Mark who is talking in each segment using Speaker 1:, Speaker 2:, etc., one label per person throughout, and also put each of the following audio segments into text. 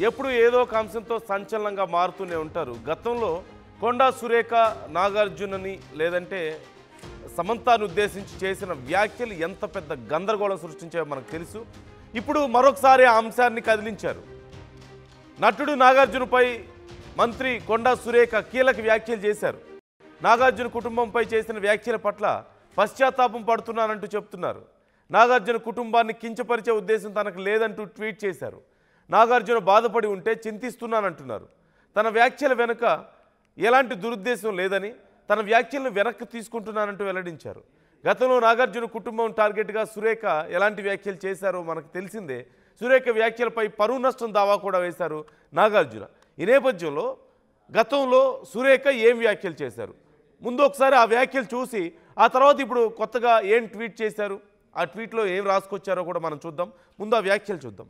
Speaker 1: ఎప్పుడు ఏదో ఒక అంశంతో సంచలనంగా మారుతూనే ఉంటారు. గతంలో కొండా సురేఖ నాగార్జునని లేదంటే సమంతాను ఉద్దేశించి చేసిన వ్యాఖ్యలు ఎంత పెద్ద గందరగోళం సృష్టించాయో మనకు తెలుసు. ఇప్పుడు మరొకసారి ఆ అంశాన్ని కదిలించారు. నటుడు నాగార్జునపై మంత్రి కొండా సురేఖ కీలక వ్యాఖ్యలు చేశారు. నాగార్జున కుటుంబంపై చేసిన వ్యాఖ్యల పట్ల పశ్చాత్తాపం పడుతున్నానంటూ చెప్తున్నారు. నాగార్జున కుటుంబాన్ని కించపరిచే ఉద్దేశం తనకు లేదంటూ ట్వీట్ చేశారు. నాగార్జున బాధపడి ఉంటే చింతిస్తున్నానంటున్నారు. తన వ్యాఖ్యల వెనుక ఎలాంటి దురుద్దేశం లేదని తన వ్యాఖ్యలను వెనక్కి తీసుకుంటున్నానంటూ వెల్లడించారు. గతంలో నాగార్జున కుటుంబం టార్గెట్గా సురేఖ ఎలాంటి వ్యాఖ్యలు చేశారో మనకు తెలిసిందే. సురేఖ వ్యాఖ్యలపై పరువు నష్టం దావా కూడా వేశారు నాగార్జున. ఈ నేపథ్యంలో గతంలో సురేఖ ఏం వ్యాఖ్యలు చేశారు, ముందు ఒకసారి ఆ వ్యాఖ్యలు చూసి ఆ తర్వాత ఇప్పుడు కొత్తగా ఏం ట్వీట్ చేశారు, ఆ ట్వీట్లో ఏం రాసుకొచ్చారో కూడా మనం చూద్దాం. ముందు ఆ వ్యాఖ్యలు చూద్దాం.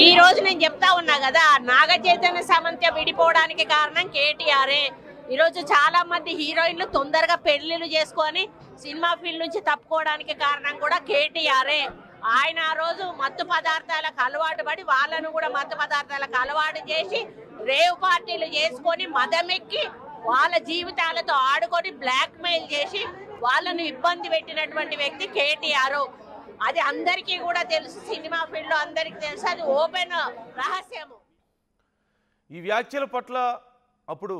Speaker 2: ఈ రోజు నేను చెప్తా ఉన్నా కదా, నాగ చైతన్య సమంత విడిపోవడానికి కారణం కేటీఆరే. ఈరోజు చాలా మంది హీరోయిన్లు తొందరగా పెళ్లిళ్ళు చేసుకొని సినిమా ఫీల్డ్ నుంచి తప్పుకోవడానికి కారణం కూడా కేటీఆరే. ఆయన ఆ రోజు మత్తు పదార్థాలకు అలవాటు పడి వాళ్ళను కూడా మత్తు పదార్థాలకు అలవాటు చేసి రేవ్ పార్టీలు చేసుకొని మదమెక్కి వాళ్ళ జీవితాలతో ఆడుకొని బ్లాక్ మెయిల్ చేసి వాళ్ళను ఇబ్బంది పెట్టినటువంటి వ్యక్తి కేటీఆర్. అది అందరికీ కూడా తెలుసు, సినిమా ఫీల్డ్ లో అందరికీ తెలుసు, అది ఓపెన్ రహస్యము.
Speaker 1: ఈ వ్యాఖ్యల పట్ల అప్పుడు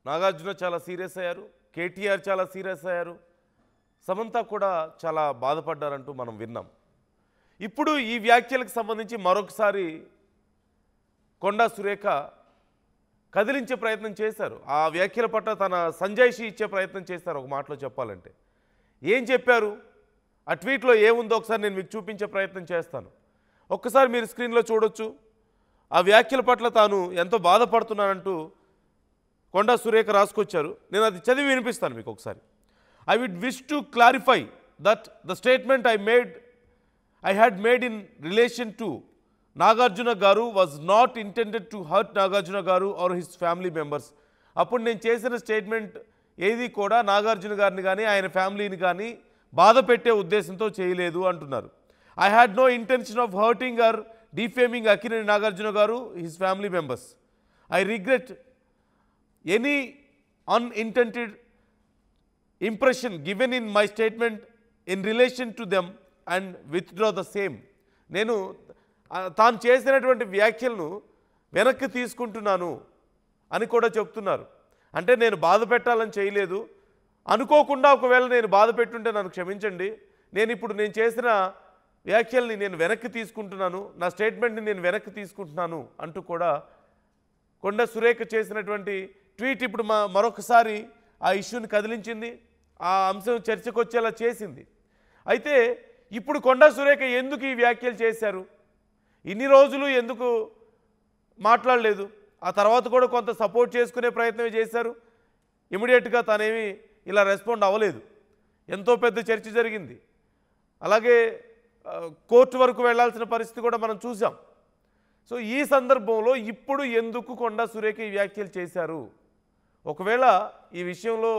Speaker 1: నాగార్జున చాలా సీరియస్ అయ్యారు, కేటీఆర్ చాలా సీరియస్ అయ్యారు, సమంత కూడా చాలా బాధపడ్డారంటూ మనం విన్నాం. ఇప్పుడు ఈ వ్యాఖ్యలకు సంబంధించి మరొకసారి కొండా సురేఖ కదిలించే ప్రయత్నం చేశారు. ఆ వ్యాఖ్యల పట్ల తన సంజాయిషి ఇచ్చే ప్రయత్నం చేస్తారు. ఒక మాటలో చెప్పాలంటే ఏం చెప్పారు, ఆ ట్వీట్లో ఏముందో ఒకసారి నేను మీకు చూపించే ప్రయత్నం చేస్తాను. ఒక్కసారి మీరు స్క్రీన్లో చూడొచ్చు. ఆ వ్యాఖ్యల పట్ల తాను ఎంతో బాధపడుతున్నానంటూ కొండా సురేఖ రాసుకొచ్చారు. నేను అది చదివి వినిపిస్తాను మీకు ఒకసారి. I would wish to clarify that the statement I had made in relation to Nagarjuna Garu was not intended to hurt Nagarjuna Garu or his family members. అప్పుడు నేను చేసిన స్టేట్మెంట్ ఏది కూడా నాగార్జున గారిని కానీ ఆయన ఫ్యామిలీని కానీ బాధ పెట్టే ఉద్దేశంతో చేయలేదు అంటున్నారు. I had no intention of hurting or defaming Akkineni Nagarjuna garu his family members. I regret any unintended impression given in my statement in relation to them and withdraw the same. నేను తాను చేసినటువంటి వ్యాఖ్యలను వెనక్కి తీసుకుంటున్నాను అని కూడా చెప్తున్నారు. అంటే నేను బాధ పెట్టాలని చేయలేదు, అనుకోకుండా ఒకవేళ నేను బాధ పెట్టుంటే నన్ను క్షమించండి, నేను చేసిన వ్యాఖ్యల్ని నేను వెనక్కి తీసుకుంటున్నాను, నా స్టేట్మెంట్ని నేను వెనక్కి తీసుకుంటున్నాను అంటూ కూడా కొండా సురేఖ చేసినటువంటి ట్వీట్ ఇప్పుడు మరొకసారి ఆ ఇష్యూని కదిలించింది, ఆ అంశం చర్చకు వచ్చేలా చేసింది. అయితే ఇప్పుడు కొండా సురేఖ ఎందుకు ఈ వ్యాఖ్యలు చేశారు, ఇన్ని రోజులు ఎందుకు మాట్లాడలేదు, ఆ తర్వాత కూడా కొంత సపోర్ట్ చేసుకునే ప్రయత్నమే చేశారు, ఇమీడియట్గా తనేమి ఇలా రెస్పాండ్ అవ్వలేదు. ఎంతో పెద్ద చర్చ జరిగింది, అలాగే కోర్టు వరకు వెళ్లాల్సిన పరిస్థితి కూడా మనం చూసాం. సో ఈ సందర్భంలో ఇప్పుడు ఎందుకు కొండా సురేఖ ఈ వ్యాఖ్యలు చేశారు, ఒకవేళ ఈ విషయంలో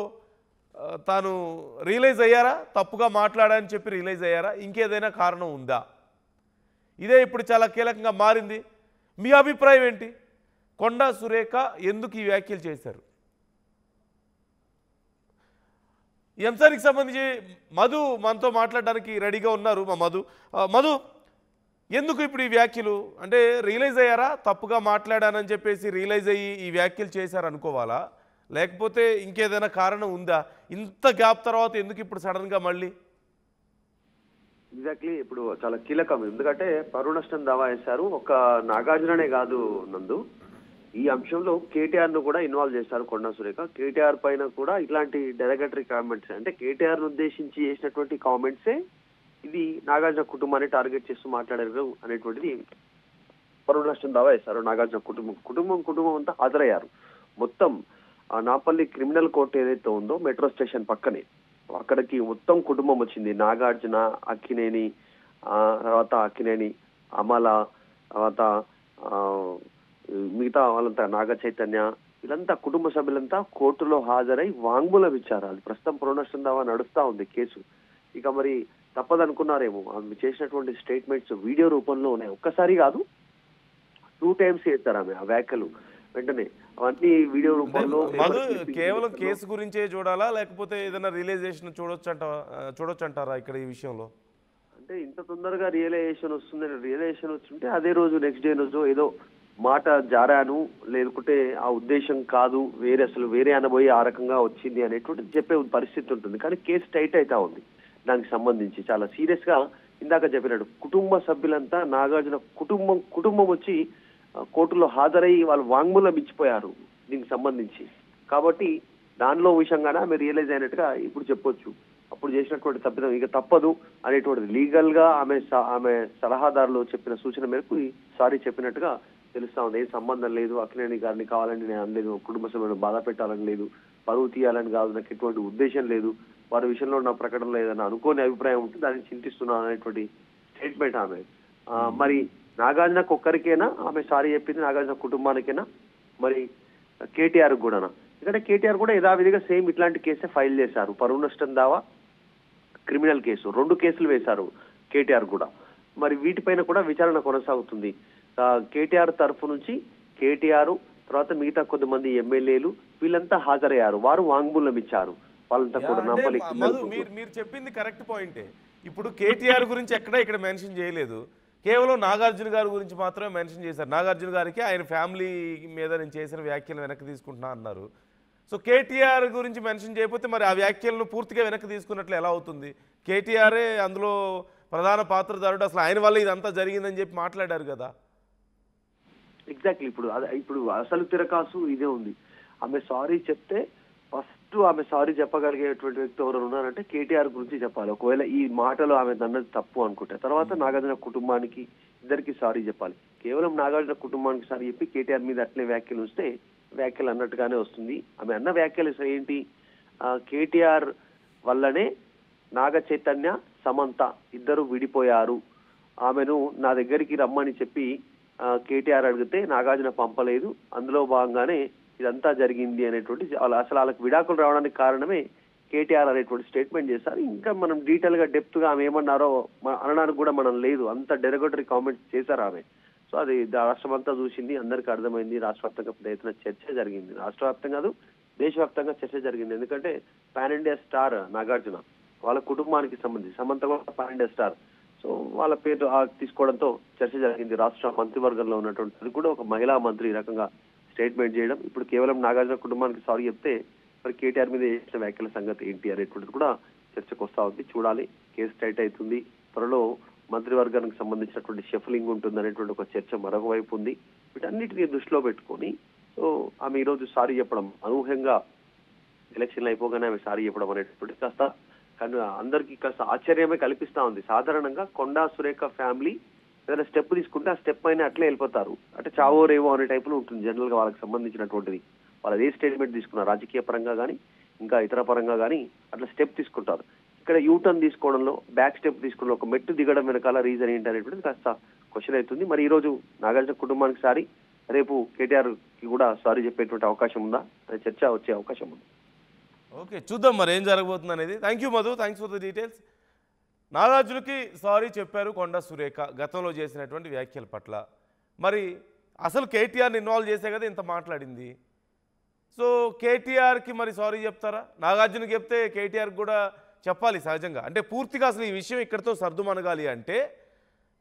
Speaker 1: తాను రియలైజ్ అయ్యారా, తప్పుగా మాట్లాడాలని చెప్పి రియలైజ్ అయ్యారా, ఇంకేదైనా కారణం ఉందా, ఇదే ఇప్పుడు చాలా కీలకంగా మారింది. మీ అభిప్రాయం ఏంటి, కొండా సురేఖ ఎందుకు ఈ వ్యాఖ్యలు చేశారు? ఈ అంశానికి సంబంధించి మధు మనతో మాట్లాడడానికి రెడీగా ఉన్నారు. మా మధు ఎందుకు ఇప్పుడు ఈ వ్యాఖ్యలు, అంటే రియలైజ్ అయ్యారా, తప్పుగా మాట్లాడానని చెప్పేసి రియలైజ్ అయ్యి ఈ వ్యాఖ్యలు చేశారు అనుకోవాలా, లేకపోతే ఇంకేదైనా కారణం ఉందా, ఇంత గ్యాప్ తర్వాత ఎందుకు ఇప్పుడు సడన్గా మళ్ళీ?
Speaker 3: ఎగ్జాక్ట్లీ, ఇప్పుడు చాలా కీలకం, ఎందుకంటే పరువు నష్టం దావా వేశారు. ఒక నాగార్జుననే కాదు నందు, ఈ అంశంలో కేటీఆర్ ను కూడా ఇన్వాల్వ్ చేశారు కొండా సురేఖ. కేటీఆర్ పైన కూడా ఇట్లాంటి డెరగటరీ కామెంట్స్, అంటే కేటీఆర్ ను ఉద్దేశించి చేసినటువంటి కామెంట్సే ఇది నాగార్జున కుటుంబాన్ని టార్గెట్ చేస్తూ మాట్లాడారు అనేటువంటిది పరువు నష్టం దావా వేశారు. నాగార్జున కుటుంబం అంతా హాజరయ్యారు. మొత్తం నాపల్లి క్రిమినల్ కోర్టు ఏదైతే ఉందో మెట్రో స్టేషన్ పక్కనే, అక్కడికి మొత్తం కుటుంబం వచ్చింది. నాగార్జున, అక్కినేని, తర్వాత అక్కినేని అమల, తర్వాత మిగతా వాళ్ళంతా నాగ చైతన్య, వీళ్ళంతా కుటుంబ సభ్యులంతా కోర్టులో హాజరై వాంగ్మూలం ఇచ్చారు. అది ప్రస్తుతం పరువు దావా నడుస్తా ఉంది కేసు. ఇక మరి తప్పదనుకున్నారేమో, ఆమె చేసినటువంటి స్టేట్మెంట్స్ వీడియో రూపంలో ఉన్నాయి. ఒక్కసారి కాదు 2 times చేస్తారు ఆమె ఆ వ్యాఖ్యలు. వెంటనే అవన్నీ వీడియో రూపంలో.
Speaker 1: మధు కేవలం కేసు గురించే చూడాలా లేకపోతే ఏదైనా రియలైజేషన్ చూడొచ్చు అంటారా ఇక్కడ ఈ విషయంలో?
Speaker 3: అంటే ఇంత తొందరగా రియలైజేషన్ వస్తుందని రియలైజేషన్ వచ్చింటే అదే రోజు నెక్స్ట్ డే రోజు ఏదో మాట జారాను, లేకుంటే ఆ ఉద్దేశం కాదు, అసలు వేరే అనబోయి ఆ రకంగా వచ్చింది అనేటువంటి చెప్పే పరిస్థితి ఉంటుంది. కానీ కేసు టైట్ అవుతా ఉంది. దానికి సంబంధించి చాలా సీరియస్ గా ఇందాక చెప్పినట్టు కుటుంబ సభ్యులంతా నాగార్జున కుటుంబం వచ్చి కోర్టులో హాజరై వాళ్ళు వాంగ్మూలం ఇచ్చిపోయారు దీనికి సంబంధించి. కాబట్టి దానిలో విషయంగానే ఆమె రియలైజ్ అయినట్టుగా ఇప్పుడు చెప్పొచ్చు. అప్పుడు చేసినటువంటి తప్పిదం ఇక తప్పదు అనేటువంటిది లీగల్ గా ఆమె సలహాదారులు చెప్పిన సూచన మేరకు సారీ చెప్పినట్టుగా తెలుస్తా ఉంది. ఏం సంబంధం లేదు, అక్కినేని గారిని కావాలని నేను అనలేదు, కుటుంబ సభ్యులను బాధ పెట్టాలని లేదు, పరువు తీయాలని కాదు, నాకు ఎటువంటి ఉద్దేశం లేదు, వారి విషయంలో నా ప్రకటనలో ఏదైనా అనుకోని అభిప్రాయం ఉంటే దాన్ని చింతిస్తున్నాను అనేటువంటి స్టేట్మెంట్ ఆమె. మరి నాగార్జునకు ఒక్కరికైనా ఆమె సారీ చెప్పింది, నాగార్జున కుటుంబానికైనా, మరి కేటీఆర్ కూడానా? ఎందుకంటే కేటీఆర్ కూడా యథావిధిగా సేమ్ ఇట్లాంటి కేసే ఫైల్ చేశారు. పరువు నష్టం దావా, క్రిమినల్ కేసు, 2 కేసులు వేశారు కేటీఆర్ కూడా. మరి వీటిపైన కూడా విచారణ కొనసాగుతుంది. కేటీఆర్ తరఫు నుంచి కేటీఆర్ తర్వాత మిగతా కొంతమంది ఎమ్మెల్యేలు వీళ్ళంతా హాజరయ్యారు. వారు వాంగ్మూలం ఇచ్చారు. వాళ్ళంతా కూడా
Speaker 1: మీరు చెప్పింది కరెక్ట్ పాయింటే. ఇప్పుడు కేటీఆర్ గురించి ఎక్కడా ఇక్కడ మెన్షన్ చేయలేదు, కేవలం నాగార్జున గారి గురించి మాత్రమే మెన్షన్ చేశారు. నాగార్జున గారికి ఆయన ఫ్యామిలీ మీద నేను చేసిన వ్యాఖ్యలు వెనక్కి తీసుకుంటున్నా అన్నారు. సో కేటీఆర్ గురించి మెన్షన్ చేయకపోతే మరి ఆ వ్యాఖ్యలను పూర్తిగా వెనక్కి తీసుకున్నట్లు ఎలా అవుతుంది? కేటీఆరే అందులో ప్రధాన పాత్రధారుడు, అసలు ఆయన వల్ల ఇదంతా జరిగిందని చెప్పి మాట్లాడారు కదా.
Speaker 3: ఎగ్జాక్ట్లీ. ఇప్పుడు అసలు తిరకాసు ఇదే ఉంది. ఆమె సారీ చెప్తే ఫస్ట్ ఆమె సారీ చెప్పగలిగేటువంటి వ్యక్తి ఎవరు ఉన్నారంటే కేటీఆర్ గురించి చెప్పాలి. ఒకవేళ ఈ మాటలు ఆమె అన్నది తప్పు అనుకుంటే తర్వాత నాగార్జున కుటుంబానికి ఇద్దరికి సారీ చెప్పాలి. కేవలం నాగార్జున కుటుంబానికి సారీ చెప్పి కేటీఆర్ మీద అట్లే వ్యాఖ్యలు వస్తే వ్యాఖ్యలు అన్నట్టుగానే వస్తుంది. ఆమె అన్న వ్యాఖ్యలు ఏంటి? కేటీఆర్ వల్లనే నాగ చైతన్య సమంత ఇద్దరు విడిపోయారు, ఆమెను నా దగ్గరికి రమ్మని చెప్పి కేటీఆర్ అడిగితే నాగార్జున పంపలేదు, అందులో భాగంగానే ఇదంతా జరిగింది అనేటువంటి అసలు వాళ్ళకి విడాకులు రావడానికి కారణమే కేటీఆర్ అనేటువంటి స్టేట్మెంట్ చేశారు. ఇంకా మనం డీటెయిల్ గా డెప్త్ గా ఆమె ఏమన్నారో అనడానికి కూడా మనం లేదు, అంత డెరగటరీ కామెంట్స్ చేశారు ఆమె. సో అది రాష్ట్రం అంతా చూసింది, అందరికీ అర్థమైంది. రాష్ట్ర వ్యాప్తంగా ప్రయత్న చర్చ జరిగింది, రాష్ట్ర వ్యాప్తంగా కాదు దేశవ్యాప్తంగా చర్చ జరిగింది. ఎందుకంటే పాన్ ఇండియా స్టార్ నాగార్జున, వాళ్ళ కుటుంబానికి సంబంధించి సమంత కూడా పాన్ ఇండియా స్టార్. సో వాళ్ళ పేరు తీసుకోవడంతో చర్చ జరిగింది రాష్ట్ర మంత్రివర్గంలో ఉన్నటువంటి. అది కూడా ఒక మహిళా మంత్రి ఈ రకంగా స్టేట్మెంట్ చేయడం. ఇప్పుడు కేవలం నాగార్జున కుటుంబానికి సారీ చెప్తే మరి కేటీఆర్ మీద చేసిన వ్యాఖ్యల సంగతి ఏంటి అనేటువంటిది కూడా చర్చకు వస్తా ఉంది. చూడాలి, కేసు టైట్ అవుతుంది. త్వరలో మంత్రివర్గానికి సంబంధించినటువంటి షఫలింగ్ ఉంటుంది అనేటువంటి ఒక చర్చ మరొక వైపు ఉంది. వీటన్నిటిని దృష్టిలో పెట్టుకొని సో ఆమె ఈరోజు సారీ చెప్పడం, అనూహ్యంగా ఎలక్షన్లు అయిపోగానే ఆమె సారీ చెప్పడం అనేటువంటి కాస్త కానీ అందరికీ కాస్త ఆశ్చర్యమే కల్పిస్తా ఉంది. సాధారణంగా కొండా సురేఖ ఫ్యామిలీ ఏదైనా స్టెప్ తీసుకుంటే ఆ స్టెప్ అయినా అట్లే వెళ్ళిపోతారు, అంటే చావో రేవో అనే టైపులో ఉంటుంది జనరల్ గా వాళ్ళకి సంబంధించినటువంటిది. వాళ్ళు ఏ స్టేట్మెంట్ తీసుకున్నారు రాజకీయ పరంగా కానీ ఇంకా ఇతర పరంగా కానీ అట్లా స్టెప్ తీసుకుంటారు. ఇక్కడ యూటర్న్ తీసుకోవడంలో, బ్యాక్ స్టెప్ తీసుకోవడంలో ఒక మెట్టు దిగడం వెనకాల రీజన్ ఏంటి అనేటువంటిది కాస్త క్వశ్చన్ అవుతుంది. మరి ఈ రోజు నాగార్జున కుటుంబానికి సారీ, రేపు కేటీఆర్ కి కూడా సారీ చెప్పేటువంటి అవకాశం ఉందా అనే చర్చ వచ్చే అవకాశం ఉంది.
Speaker 1: ఓకే, చూద్దాం మరి ఏం జరగబోతుంది అనేది. Thank you Madhu, thanks for the details. నాగార్జునకి సారీ చెప్పారు కొండా సురేఖ గతంలో చేసినటువంటి వ్యాఖ్యల పట్ల. మరి అసలు కేటీఆర్ని ఇన్వాల్వ్ చేసే కదా ఇంత మాట్లాడింది. సో కేటీఆర్కి మరి సారీ చెప్తారా? నాగార్జునకి చెప్తే కేటీఆర్ కూడా చెప్పాలి సహజంగా. అంటే పూర్తిగా అసలు ఈ విషయం ఇక్కడితో సర్దుమనగాలి అంటే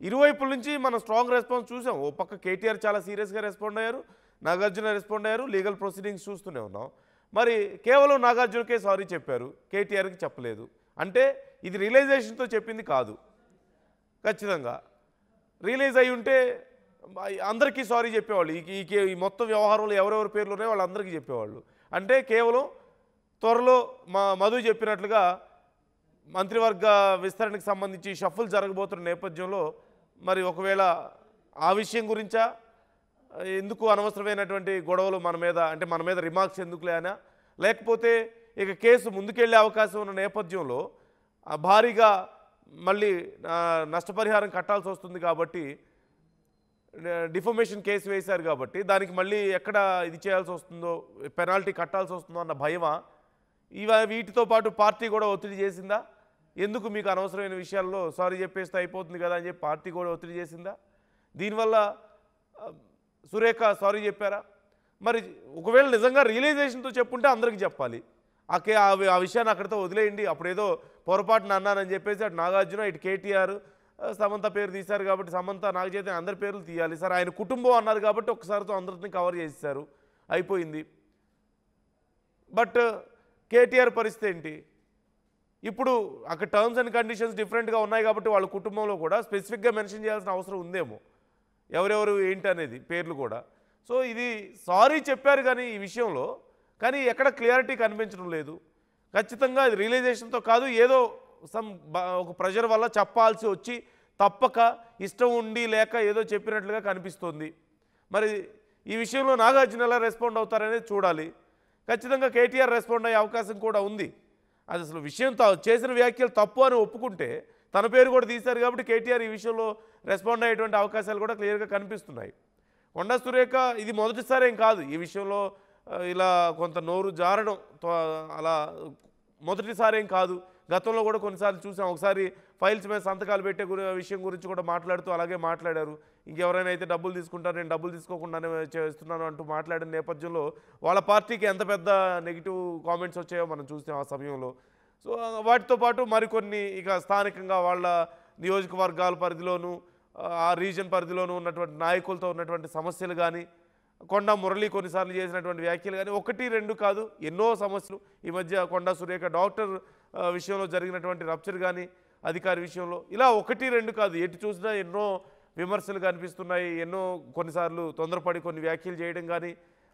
Speaker 1: ఇరువైపుల నుంచి మనం స్ట్రాంగ్ రెస్పాన్స్ చూసాం. ఓ పక్క కేటీఆర్ చాలా సీరియస్గా రెస్పాండ్ అయ్యారు, నాగార్జున రెస్పాండ్ అయ్యారు, లీగల్ ప్రొసీడింగ్స్ చూస్తూనే ఉన్నాం. మరి కేవలం నాగార్జునకే సారీ చెప్పారు, కేటీఆర్కి చెప్పలేదు అంటే ఇది రియలైజేషన్తో చెప్పింది కాదు. ఖచ్చితంగా రియలైజ్ అయి ఉంటే అందరికీ సారీ చెప్పేవాళ్ళు. ఈ మొత్తం వ్యవహారంలో ఎవరెవరి పేర్లు ఉన్నాయో వాళ్ళందరికీ చెప్పేవాళ్ళు. అంటే కేవలం త్వరలో మధు చెప్పినట్లుగా మంత్రివర్గ విస్తరణకు సంబంధించి షఫుల్ జరగబోతున్న నేపథ్యంలో మరి ఒకవేళ ఆ విషయం గురించా, ఎందుకు అనవసరమైనటువంటి గొడవలు మన మీద, అంటే మన మీద రిమార్క్స్ ఎందుకులే అనా, లేకపోతే ఇక కేసు ముందుకెళ్లే అవకాశం ఉన్న నేపథ్యంలో భారీగా మళ్ళీ నష్టపరిహారం కట్టాల్సి వస్తుంది కాబట్టి డిఫమేషన్ కేసు వేశారు కాబట్టి దానికి మళ్ళీ ఎక్కడ ఇది చేయాల్సి వస్తుందో, పెనాల్టీ కట్టాల్సి వస్తుందో అన్న భయమా? వీటితో పాటు పార్టీ కూడా ఒత్తిడి చేసిందా? ఎందుకు మీకు అనవసరమైన విషయాల్లో సారీ చెప్పేస్తే అయిపోతుంది కదా అని చెప్పి పార్టీ కూడా ఒత్తిడి చేసిందా? దీనివల్ల సురేఖ సారీ చెప్పారా? మరి ఒకవేళ నిజంగా రియలైజేషన్తో చెప్పుంటే అందరికీ చెప్పాలి. ఆ విషయాన్ని అక్కడితో వదిలేయండి. అప్పుడేదో పొరపాటున అన్నానని చెప్పేసి అటు నాగార్జున, ఇటు కేటీఆర్, సమంత పేరు తీశారు కాబట్టి సమంత, నాగచైతన్య అందరి పేర్లు తీయాలి. సార్ ఆయన కుటుంబం అన్నారు కాబట్టి ఒక్కసారితో అందరిని కవర్ చేసేసారు, అయిపోయింది. బట్ కేటీఆర్ పరిస్థితి ఏంటి? ఇప్పుడు అక్కడ టర్మ్స్ అండ్ కండిషన్స్ డిఫరెంట్గా ఉన్నాయి కాబట్టి వాళ్ళ కుటుంబంలో కూడా స్పెసిఫిక్గా మెన్షన్ చేయాల్సిన అవసరం ఉందేమో, ఎవరెవరు ఏంటి అనేది పేర్లు కూడా. సో ఇది సారీ చెప్పారు కానీ ఈ విషయంలో, కానీ ఎక్కడ క్లియారిటీ కనిపించడం లేదు. ఖచ్చితంగా అది రియలైజేషన్తో కాదు, ఏదో ఒక ప్రెషర్ వల్ల చెప్పాల్సి వచ్చి తప్పక ఇష్టం ఉండి లేక ఏదో చెప్పినట్లుగా కనిపిస్తోంది. మరి ఈ విషయంలో నాగార్జున ఎలా రెస్పాండ్ అవుతారనేది చూడాలి. ఖచ్చితంగా కేటీఆర్ రెస్పాండ్ అయ్యే అవకాశం కూడా ఉంది. అది అసలు విషయం చేసిన వ్యాఖ్యలు తప్పు అని ఒప్పుకుంటే తన పేరు కూడా తీశారు కాబట్టి కేటీఆర్ ఈ విషయంలో రెస్పాండ్ అయ్యేటువంటి అవకాశాలు కూడా క్లియర్గా కనిపిస్తున్నాయి. కొండా సురేఖ ఇది మొదటిసారి ఏం కాదు ఈ విషయంలో ఇలా కొంత నోరు జారడం, అలా మొదటిసారి ఏం కాదు. గతంలో కూడా కొన్నిసార్లు చూసాం. ఒకసారి ఫైల్స్ మీద సంతకాలు పెట్టే విషయం గురించి కూడా మాట్లాడుతూ అలాగే మాట్లాడారు. ఇంకెవరైనా అయితే డబ్బులు తీసుకుంటారు, నేను డబ్బులు తీసుకోకుండానే చేస్తున్నాను అంటూ మాట్లాడిన నేపథ్యంలో వాళ్ళ పార్టీకి ఎంత పెద్ద నెగిటివ్ కామెంట్స్ వచ్చాయో మనం చూసాం ఆ సమయంలో. సో వాటితో పాటు మరికొన్ని ఇక స్థానికంగా వాళ్ళ నియోజకవర్గాల పరిధిలోనూ ఆ రీజన్ పరిధిలోనూ ఉన్నటువంటి నాయకులతో ఉన్నటువంటి సమస్యలు కానీ, కొండా మురళి కొన్నిసార్లు చేసినటువంటి వ్యాఖ్యలు కానీ, 1-2 కాదు ఎన్నో సమస్యలు. ఈ మధ్య కొండా సురేఖ డాక్టర్ విషయంలో జరిగినటువంటి రప్చర్ కానీ, అధికారి విషయంలో, ఇలా 1-2 కాదు ఎటు చూసినా ఎన్నో విమర్శలు కనిపిస్తున్నాయి. ఎన్నో కొన్నిసార్లు తొందరపడి కొన్ని వ్యాఖ్యలు చేయడం కానీ,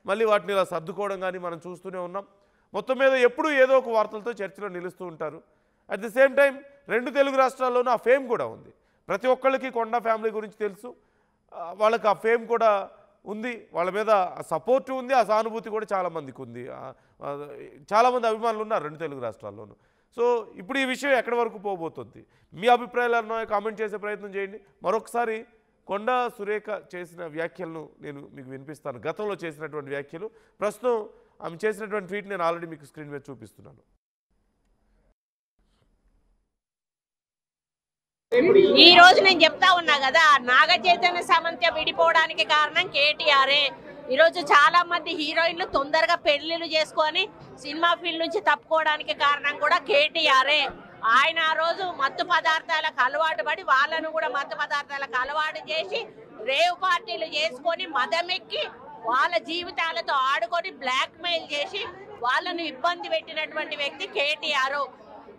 Speaker 1: మళ్ళీ వాటిని ఇలా సర్దుకోవడం కానీ మనం చూస్తూనే ఉన్నాం. మొత్తం మీద ఎప్పుడూ ఏదో ఒక వార్తలతో చర్చలో నిలుస్తూ ఉంటారు. At the same time 2 Telugu రాష్ట్రాల్లోనూ ఆ ఫేమ్ కూడా ఉంది. ప్రతి ఒక్కళ్ళకి కొండా ఫ్యామిలీ గురించి తెలుసు, వాళ్ళకి ఆ ఫేమ్ కూడా ఉంది, వాళ్ళ మీద సపోర్టు ఉంది, ఆ సానుభూతి కూడా చాలామందికి ఉంది. చాలామంది అభిమానులు ఉన్నారు 2 తెలుగు రాష్ట్రాల్లోనూ. సో ఇప్పుడు ఈ విషయం ఎక్కడి వరకు పోబోతుంది, మీ అభిప్రాయాలను కామెంట్ చేసే ప్రయత్నం చేయండి. మరొకసారి కొండా సురేఖ చేసిన వ్యాఖ్యలను నేను మీకు వినిపిస్తాను. గతంలో చేసినటువంటి వ్యాఖ్యలు, ప్రస్తుతం ఆమె చేసినటువంటి ట్వీట్ నేను ఆల్రెడీ మీకు స్క్రీన్ మీద చూపిస్తున్నాను.
Speaker 2: ఈ రోజు నేను చెప్తా ఉన్నా కదా, నాగ చైతన్య సమంత విడిపోవడానికి కారణం కేటీఆరే. ఈరోజు చాలా మంది హీరోయిన్లు తొందరగా పెళ్లిళ్ళు చేసుకొని సినిమా ఫీల్డ్ నుంచి తప్పుకోవడానికి కారణం కూడా కేటీఆరే. ఆయన ఆ రోజు మత్తు పదార్థాలకు అలవాటు పడి వాళ్ళను కూడా మత్తు పదార్థాలకు అలవాటు చేసి రేవ్ పార్టీలు చేసుకొని మదమెక్కి వాళ్ళ జీవితాలతో ఆడుకొని బ్లాక్ మెయిల్ చేసి వాళ్ళను ఇబ్బంది పెట్టినటువంటి వ్యక్తి కేటీఆర్.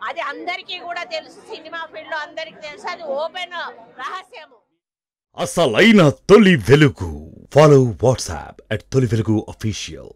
Speaker 2: అది అందరికీ కూడా తెలుసు, సినిమా ఫీల్డ్ లో అందరికీ తెలుసు, అది ఓపెన్ రహస్యము.
Speaker 4: అసలైన తొలి వెలుగు. ఫాలో వాట్సాప్ @తొలి వెలుగు official.